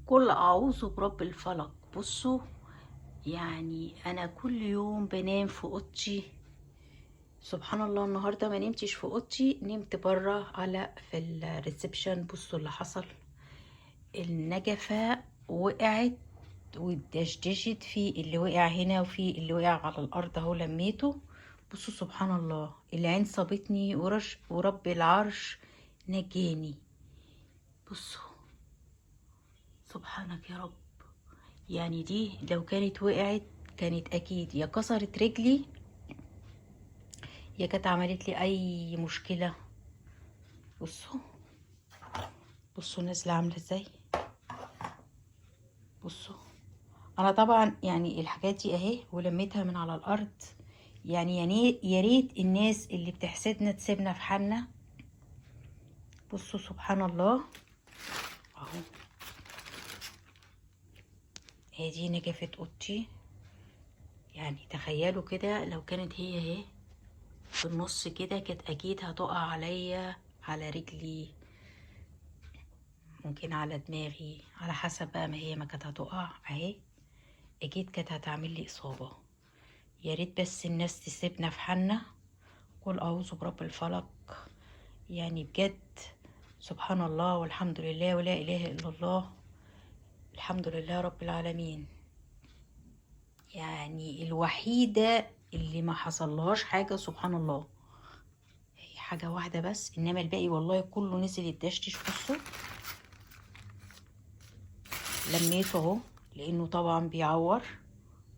قل أعوذ برب الفلق. بصوا، يعني أنا كل يوم بنام في أوضتي. سبحان الله، النهاردة ما نمتش في أوضتي، نمت برا على في الريسبشن. بصوا اللي حصل، النجفة وقعت واتدشدشت، في اللي وقع هنا وفي اللي وقع على الأرض اهو لميته. بصوا سبحان الله، العين صابتني ورب العرش نجاني. بصوا، سبحانك يا رب. يعني دي لو كانت وقعت كانت اكيد يا كسرت رجلي يا كانت عملت لي اي مشكلة. بصوا، بصوا نازلة عاملة ازاي. بصوا، انا طبعا يعني الحاجات دي اهي ولميتها من على الارض. يعني يا ريت الناس اللي بتحسدنا تسيبنا في حالنا. بصوا سبحان الله اهو، هي دي نجفة اوضتي. يعني تخيلوا كده لو كانت هي اهي في النص كده، كانت اكيد هتقع عليا، على رجلي، ممكن على دماغي، على حسب بقى ما هي ما كانت هتقع اهي، اكيد كانت هتعمل لي اصابة. يا ريت بس الناس تسيبنا في حالنا. قل اعوذ برب الفلق. يعني بجد سبحان الله والحمد لله ولا اله الا الله. الحمد لله رب العالمين. يعني الوحيدة اللي ما حصلهاش حاجة سبحان الله، هي حاجة واحدة بس، انما الباقي والله كله نزل يتدشتش. بصوا لميته اهو، لانه طبعا بيعور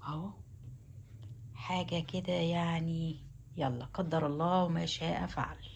اهو، حاجة كده يعني. يلا قدر الله وما شاء فعل.